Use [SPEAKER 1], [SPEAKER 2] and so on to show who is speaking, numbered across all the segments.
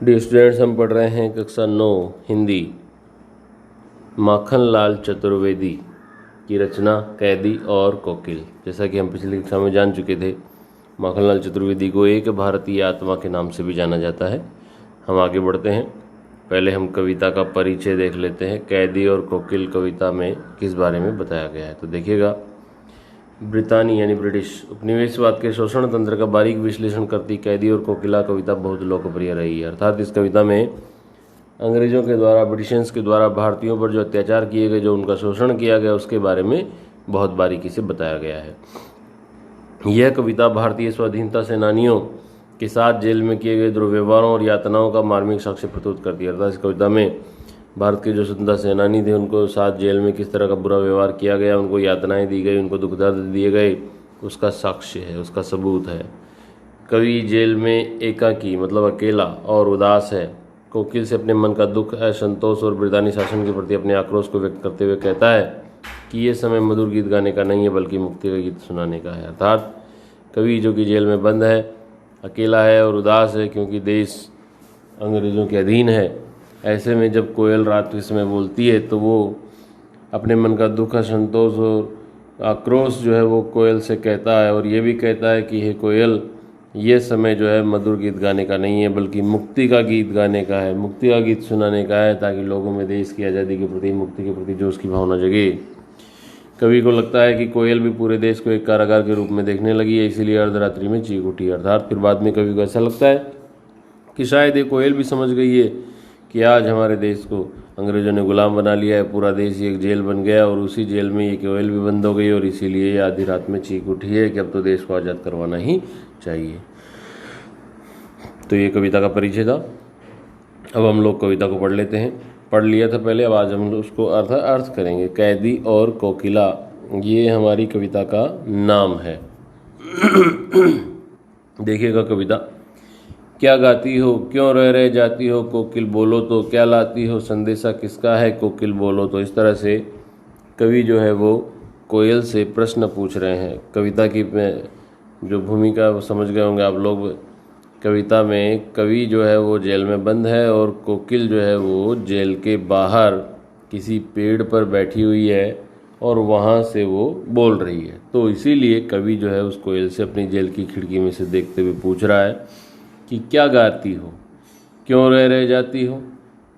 [SPEAKER 1] Dear students, हम पढ़ रहे हैं कक्षा 9 हिंदी माखनलाल चतुर्वेदी की रचना कैदी और कोकिल। जैसा कि हम पिछली कक्षा में जान चुके थे, माखनलाल चतुर्वेदी को एक भारतीय आत्मा के नाम से भी जाना जाता है। हम आगे बढ़ते हैं। पहले हम कविता का परिचय देख लेते हैं। कैदी और कोकिल कविता में किस बारे में बताया गया है, तो देखिएगा। ब्रितानी यानी ब्रिटिश उपनिवेशवाद के शोषण तंत्र का बारीक विश्लेषण करती कैदी और कोकिला कविता बहुत लोकप्रिय रही है। अर्थात इस कविता में अंग्रेजों के द्वारा, ब्रिटिशर्स के द्वारा भारतीयों पर जो अत्याचार किए गए, जो उनका शोषण किया गया, उसके बारे में बहुत बारीकी से बताया गया है। यह कविता भारतीय स्वाधीनता सेनानियों के साथ जेल में किए गए दुर्व्यवहारों और यातनाओं का मार्मिक साक्ष्य प्रस्तुत करती है। अर्थात इस कविता में भारत के जो स्वतंत्रता सेनानी थे, उनको साथ जेल में किस तरह का बुरा व्यवहार किया गया, उनको यातनाएं दी गई, उनको दुख दर्द दिए गए, उसका साक्ष्य है, उसका सबूत है। कवि जेल में एकाकी मतलब अकेला और उदास है। कोकिल से अपने मन का दुख, असंतोष और ब्रितानी शासन के प्रति अपने आक्रोश को व्यक्त करते हुए कहता है कि ये समय मधुर गीत गाने का नहीं है, बल्कि मुक्ति का गीत सुनाने का है। अर्थात कवि जो कि जेल में बंद है, अकेला है और उदास है, क्योंकि देश अंग्रेज़ों के अधीन है। ऐसे में जब कोयल रात के समय बोलती है, तो वो अपने मन का दुख, असंतोष और आक्रोश जो है वो कोयल से कहता है, और ये भी कहता है कि हे कोयल, ये समय जो है मधुर गीत गाने का नहीं है, बल्कि मुक्ति का गीत गाने का है, मुक्ति का गीत सुनाने का है, ताकि लोगों में देश की आज़ादी के प्रति, मुक्ति के प्रति जोश की भावना जगे। कवि को लगता है कि कोयल भी पूरे देश को एक कारागार के रूप में देखने लगी है, इसीलिए अर्धरात्रि में चीख उठी। अर्थात फिर बाद में कवि को ऐसा लगता है कि शायद ये कोयल भी समझ गई है कि आज हमारे देश को अंग्रेज़ों ने गुलाम बना लिया है, पूरा देश एक जेल बन गया, और उसी जेल में ये कोयल भी बंद हो गई, और इसीलिए ये आधी रात में चीख उठी है कि अब तो देश को आज़ाद करवाना ही चाहिए। तो ये कविता का परिचय था। अब हम लोग कविता को पढ़ लेते हैं। पढ़ लिया था पहले, अब आज हम उसको अर्थ करेंगे। कैदी और कोकिला, ये हमारी कविता का नाम है। देखिएगा कविता। क्या गाती हो, क्यों रह जाती हो, कोकिल बोलो तो, क्या लाती हो, संदेशा किसका है, कोकिल बोलो तो। इस तरह से कवि जो है वो कोयल से प्रश्न पूछ रहे हैं। कविता की जो भूमिका वो समझ गए होंगे आप लोग। कविता में कवि जो है वो जेल में बंद है, और कोकिल जो है वो जेल के बाहर किसी पेड़ पर बैठी हुई है, और वहाँ से वो बोल रही है। तो इसीलिए कवि जो है उस कोयल से अपनी जेल की खिड़की में से देखते हुए पूछ रहा है कि क्या गाती हो, क्यों रह जाती हो,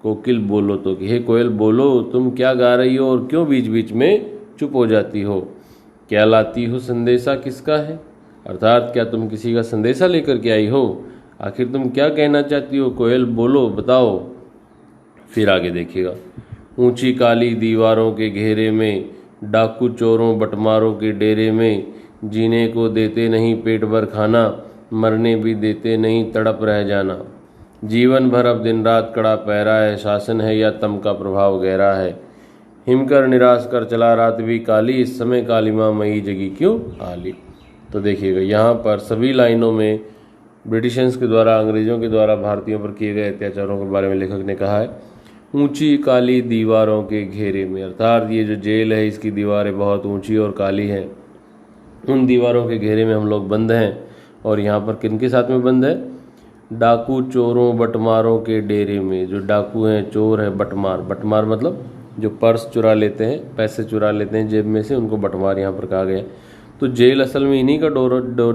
[SPEAKER 1] कोकिल बोलो तो, कि हे कोयल बोलो, तुम क्या गा रही हो और क्यों बीच बीच में चुप हो जाती हो। क्या लाती हो, संदेशा किसका है, अर्थात क्या तुम किसी का संदेशा लेकर के आई हो। आखिर तुम क्या कहना चाहती हो, कोयल बोलो, बताओ। फिर आगे देखिएगा। ऊंची काली दीवारों के घेरे में, डाकू चोरों बटमारों के डेरे में, जीने को देते नहीं पेट भर खाना, मरने भी देते नहीं तड़प रह जाना। जीवन भर अब दिन रात कड़ा पहरा है, शासन है या तम का प्रभाव गहरा है। हिमकर निराश कर चला रात भी काली, इस समय कालिमा मई जगी क्यों आली। तो देखिएगा, यहाँ पर सभी लाइनों में ब्रिटिशर्स के द्वारा, अंग्रेज़ों के द्वारा भारतीयों पर किए गए अत्याचारों के बारे में लेखक ने कहा है। ऊंची काली दीवारों के घेरे में, अर्थात ये जो जेल है इसकी दीवारें बहुत ऊंची और काली हैं। उन दीवारों के घेरे में हम लोग बंद हैं, और यहाँ पर किनके साथ में बंद है, डाकू चोरों बटमारों के डेरे में। जो डाकू हैं, चोर हैं, बटमार, बटमार मतलब जो पर्स चुरा लेते हैं, पैसे चुरा लेते हैं जेब में से, उनको बटमार यहाँ पर कहा गया। तो जेल असल में इन्हीं का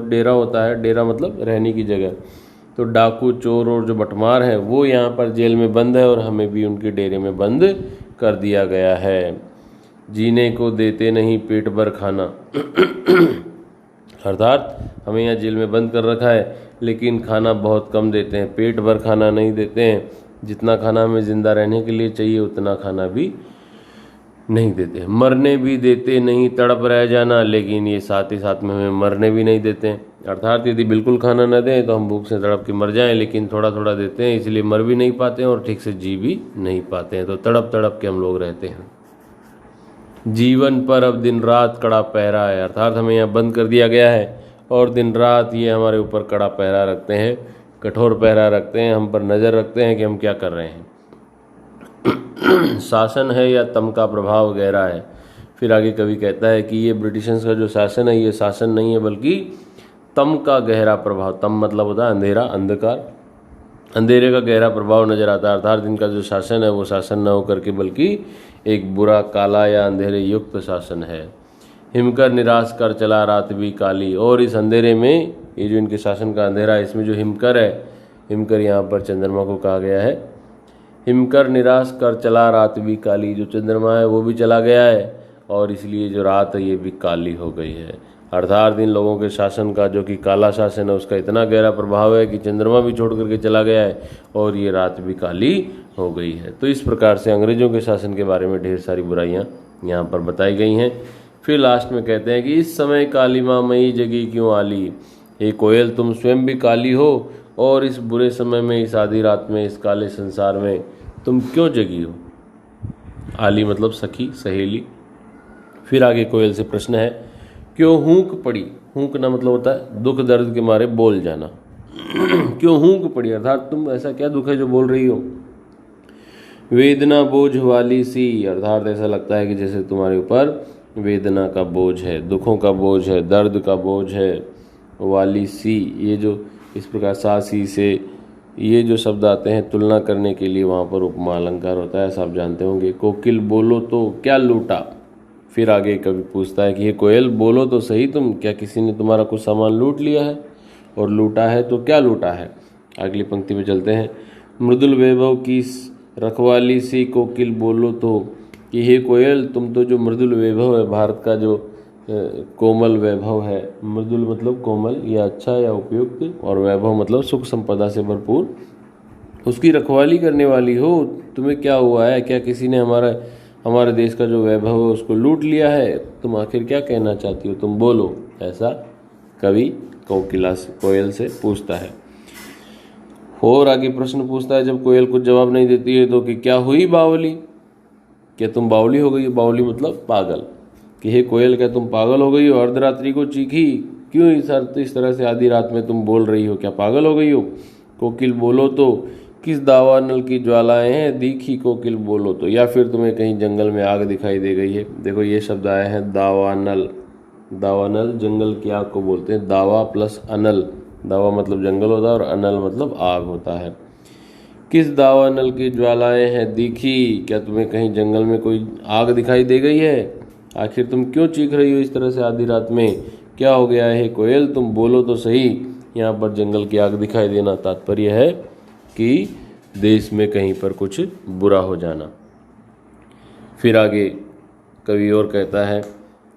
[SPEAKER 1] डेरा होता है। डेरा मतलब रहने की जगह। तो डाकू चोर और जो बटमार हैं वो यहाँ पर जेल में बंद है, और हमें भी उनके डेरे में बंद कर दिया गया है। जीने को देते नहीं पेट भर खाना, अर्थात हमें यहाँ जेल में बंद कर रखा है, लेकिन खाना बहुत कम देते हैं, पेट भर खाना नहीं देते हैं। जितना खाना हमें ज़िंदा रहने के लिए चाहिए उतना खाना भी नहीं देते। मरने भी देते नहीं तड़प रह जाना, लेकिन ये साथ ही साथ में हमें मरने भी नहीं देते हैं। अर्थात यदि बिल्कुल खाना न दें तो हम भूख से तड़प के मर जाएं, लेकिन थोड़ा थोड़ा देते हैं, इसलिए मर भी नहीं पाते हैं और ठीक से जी भी नहीं पाते हैं। तो तड़प तड़प के हम लोग रहते हैं। जीवन पर अब दिन रात कड़ा पहरा है, अर्थात हमें यहाँ बंद कर दिया गया है, और दिन रात ये हमारे ऊपर कड़ा पहरा रखते हैं, कठोर पहरा रखते हैं, हम पर नज़र रखते हैं कि हम क्या कर रहे हैं। शासन है या तम का प्रभाव गहरा है। फिर आगे कवि कहता है कि ये ब्रिटिशर्स का जो शासन है, ये शासन नहीं है, बल्कि तम का गहरा प्रभाव। तम मतलब होता है अंधेरा, अंधकार, अंधेरे का गहरा प्रभाव नजर आता है, अर्थात इनका जो शासन है वो शासन न होकर के बल्कि एक बुरा, काला या अंधेरे युक्त शासन है। हिमकर निराश कर चला रात भी काली, और इस अंधेरे में ये जो इनके शासन का अंधेरा है, इसमें जो हिमकर है, हिमकर यहाँ पर चंद्रमा को कहा गया है। हिमकर निराश कर चला रात भी काली, जो चंद्रमा है वो भी चला गया है और इसलिए जो रात है ये भी काली हो गई है। अर्थात इन लोगों के शासन का, जो कि काला शासन है, उसका इतना गहरा प्रभाव है कि चंद्रमा भी छोड़ करके चला गया है और ये रात भी काली हो गई है। तो इस प्रकार से अंग्रेजों के शासन के बारे में ढेर सारी बुराइयां यहाँ पर बताई गई हैं। फिर लास्ट में कहते हैं कि इस समय काली माँ मई जगी क्यों आली, हे कोयल तुम स्वयं भी काली हो और इस बुरे समय में, इस आधी रात में, इस काले संसार में तुम क्यों जगी हो। आली मतलब सखी, सहेली। फिर आगे कोयल से प्रश्न है, क्यों हूंक पड़ी। हूंकना मतलब होता है दुख दर्द के मारे बोल जाना। क्यों हूंक पड़ी, अर्थात तुम ऐसा क्या दुख है जो बोल रही हो। वेदना बोझ वाली सी, अर्थात ऐसा लगता है कि जैसे तुम्हारे ऊपर वेदना का बोझ है, दुखों का बोझ है, दर्द का बोझ है। वाली सी, ये जो इस प्रकार सा सी से ये जो शब्द आते हैं तुलना करने के लिए, वहाँ पर उपमा अलंकार होता है, ऐसा आप जानते होंगे। कोकिल बोलो तो क्या लूटा। फिर आगे कवि पूछता है कि ये कोयल बोलो तो सही तुम, क्या किसी ने तुम्हारा कुछ सामान लूट लिया है, और लूटा है तो क्या लूटा है। अगली पंक्ति में चलते हैं। मृदुल वैभव की रखवाली सी कोकिल बोलो तो, कि हे कोयल तुम तो जो मृदुल वैभव है, भारत का जो कोमल वैभव है, मृदुल मतलब कोमल या अच्छा या उपयुक्त, और वैभव मतलब सुख संपदा से भरपूर, उसकी रखवाली करने वाली हो। तुम्हें क्या हुआ है, क्या किसी ने हमारे देश का जो वैभव है उसको लूट लिया है। तुम आखिर क्या कहना चाहती हो, तुम बोलो, ऐसा कवि कोयल से पूछता है। और आगे प्रश्न पूछता है, जब कोयल कुछ जवाब नहीं देती है तो कि क्या हुई बावली, क्या तुम बावली हो गई। बावली मतलब पागल, कि हे कोयल क्या तुम पागल हो गई हो, अर्धरात्रि को चीखी क्यों इस तरह से आधी रात में तुम बोल रही हो, क्या पागल हो गई हो। कोकिल बोलो तो किस दावानल की ज्वालाएं हैं दीखी कोकिल बोलो तो, या फिर तुम्हें कहीं जंगल में आग दिखाई दे गई है। देखो ये शब्द आया है दावानल। दावानल जंगल की आग को बोलते हैं। दावा प्लस अनल, दावा मतलब जंगल होता है और अनल मतलब आग होता है। किस दावानल की ज्वालाएं हैं दीखी, क्या तुम्हें कहीं जंगल में कोई आग दिखाई दे गई है। आखिर तुम क्यों चीख रही हो इस तरह से आधी रात में, क्या हो गया है कोयल तुम बोलो तो सही। यहाँ पर जंगल की आग दिखाई देना तात्पर्य है कि देश में कहीं पर कुछ बुरा हो जाना। फिर आगे कवि और कहता है,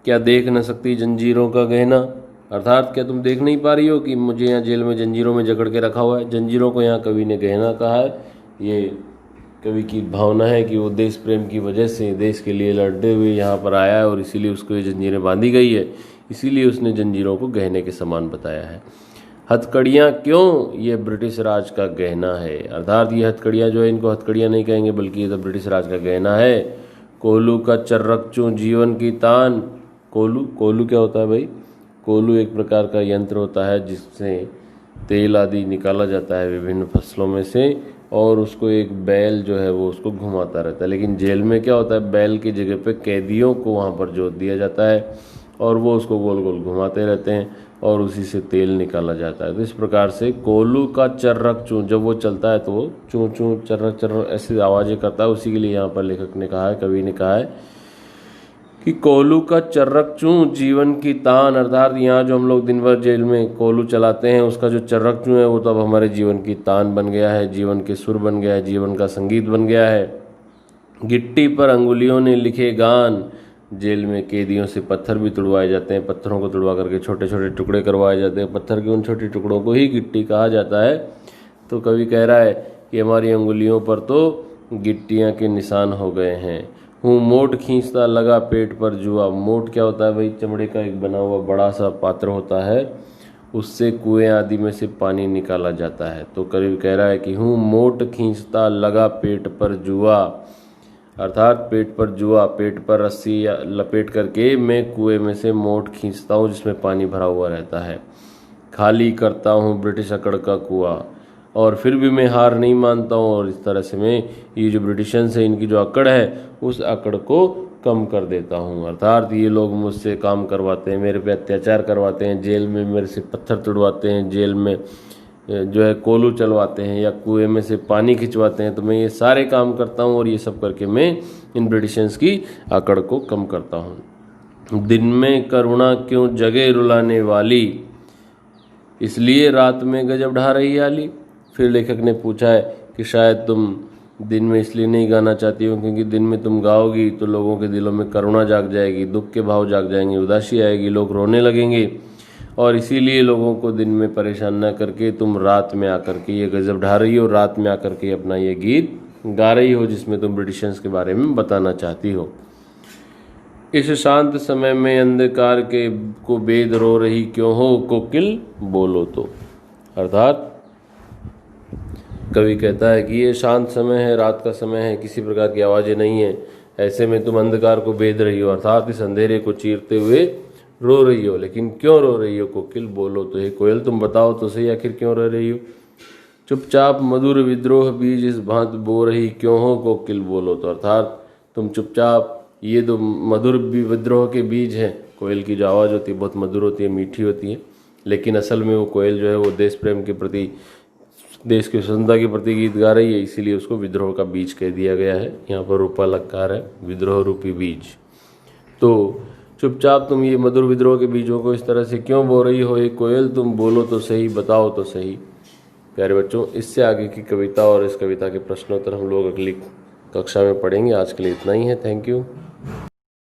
[SPEAKER 1] क्या देख न सकती जंजीरों का गहना, अर्थात क्या तुम देख नहीं पा रही हो कि मुझे यहाँ जेल में जंजीरों में जकड़ के रखा हुआ है। जंजीरों को यहाँ कवि ने गहना कहा है। ये कवि की भावना है कि वो देश प्रेम की वजह से देश के लिए लड़ते हुए यहाँ पर आया है और इसीलिए उसको ये जंजीरें बांधी गई है, इसीलिए उसने जंजीरों को गहने के समान बताया है। हथकड़ियाँ क्यों, ये ब्रिटिश राज का गहना है, अर्थात ये हथकड़ियाँ जो है इनको हथकड़ियाँ नहीं कहेंगे बल्कि ये तो ब्रिटिश राज का गहना है। कोलू का चर्रक चूँ जीवन की तान। कोलू क्या होता है भाई, कोलू एक प्रकार का यंत्र होता है जिससे तेल आदि निकाला जाता है विभिन्न फसलों में से, और उसको एक बैल जो है वो उसको घुमाता रहता है। लेकिन जेल में क्या होता है, बैल की जगह पे कैदियों को वहाँ पर जोत दिया जाता है और वो उसको गोल गोल घुमाते रहते हैं और उसी से तेल निकाला जाता है। तो इस प्रकार से कोलू का चर्रक चूँ, जब वो चलता है तो वो चूँ चूँ चर्रक चर्रक ऐसी आवाज़ें करता है। उसी के लिए यहाँ पर लेखक ने कहा है, कवि ने कहा है कि कोलू का चर्रक चूँ जीवन की तान, अर्थात यहाँ जो हम लोग दिन भर जेल में कोलू चलाते हैं उसका जो चर्रक चूँ है वो तो अब हमारे जीवन की तान बन गया है, जीवन के सुर बन गया है, जीवन का संगीत बन गया है। गिट्टी पर अंगुलियों ने लिखे गान, जेल में कैदियों से पत्थर भी तुड़वाए जाते हैं, पत्थरों को तुड़वा करके छोटे छोटे टुकड़े करवाए जाते हैं, पत्थर के उन छोटे टुकड़ों को ही गिट्टी कहा जाता है। तो कवि कह रहा है कि हमारी अंगुलियों पर तो गिट्टियाँ के निशान हो गए हैं। हूँ मोट खींचता लगा पेट पर जुआ। मोट क्या होता है भाई, चमड़े का एक बना हुआ बड़ा सा पात्र होता है, उससे कुएं आदि में से पानी निकाला जाता है। तो कवि कह रहा है कि हूँ मोट खींचता लगा पेट पर जुआ, अर्थात पेट पर जुआ, पेट पर रस्सी या लपेट करके मैं कुएं में से मोट खींचता हूँ जिसमें पानी भरा हुआ रहता है। खाली करता हूँ ब्रिटिश अकड़ का कुआं, और फिर भी मैं हार नहीं मानता हूँ, और इस तरह से मैं ये जो ब्रिटिशर्स है इनकी जो अकड़ है उस अकड़ को कम कर देता हूँ। अर्थात ये लोग मुझसे काम करवाते हैं, मेरे पे अत्याचार करवाते हैं, जेल में मेरे से पत्थर तुड़वाते हैं, जेल में जो है कोलू चलवाते हैं या कुएं में से पानी खिंचवाते हैं, तो मैं ये सारे काम करता हूँ और ये सब करके मैं इन ब्रिटिशर्स की आकड़ को कम करता हूँ। दिन में करुणा क्यों जगे रुलाने वाली, इसलिए रात में गजब ढा रही आली। फिर लेखक ने पूछा है कि शायद तुम दिन में इसलिए नहीं गाना चाहती हो क्योंकि दिन में तुम गाओगी तो लोगों के दिलों में करुणा जाग जाएगी, दुख के भाव जाग जाएंगे, उदासी आएगी, लोग रोने लगेंगे, और इसीलिए लोगों को दिन में परेशान न करके तुम रात में आकर के ये गजब ढा रही हो, रात में आकर के अपना ये गीत गा रही हो जिसमें तुम ब्रिटिशर्स के बारे में बताना चाहती हो। इस शांत समय में अंधकार के को बेद रो रही क्यों हो कोकिल बोलो तो। अर्थात कवि कहता है कि ये शांत समय है, रात का समय है, किसी प्रकार की आवाज़ें नहीं है, ऐसे में तुम अंधकार को बेद रही हो, अर्थात इस अंधेरे को चीरते हुए रो रही हो। लेकिन क्यों रो रही हो कोकिल बोलो तो, हे कोयल तुम बताओ तो सही आखिर क्यों रो रही हो। चुपचाप मधुर विद्रोह बीज इस भांत बो रही क्यों हो कोकिल बोलो तो, अर्थात तुम चुपचाप ये दो मधुर विद्रोह के बीज हैं। कोयल की जो आवाज़ होती है बहुत मधुर होती है, मीठी होती है, लेकिन असल में वो कोयल जो है वो देश प्रेम के प्रति, देश की स्वतंत्रता के प्रति गीत गा रही है, इसीलिए उसको विद्रोह का बीज कह दिया गया है। यहाँ पर रूपा अलंकार है, विद्रोह रूपी बीज। तो चुपचाप तुम ये मधुर विद्रोह के बीजों को इस तरह से क्यों बो रही हो, एक कोयल तुम बोलो तो सही, बताओ तो सही। प्यारे बच्चों, इससे आगे की कविता और इस कविता के प्रश्नोत्तर हम लोग अगली कक्षा में पढ़ेंगे। आज के लिए इतना ही है। Thank you.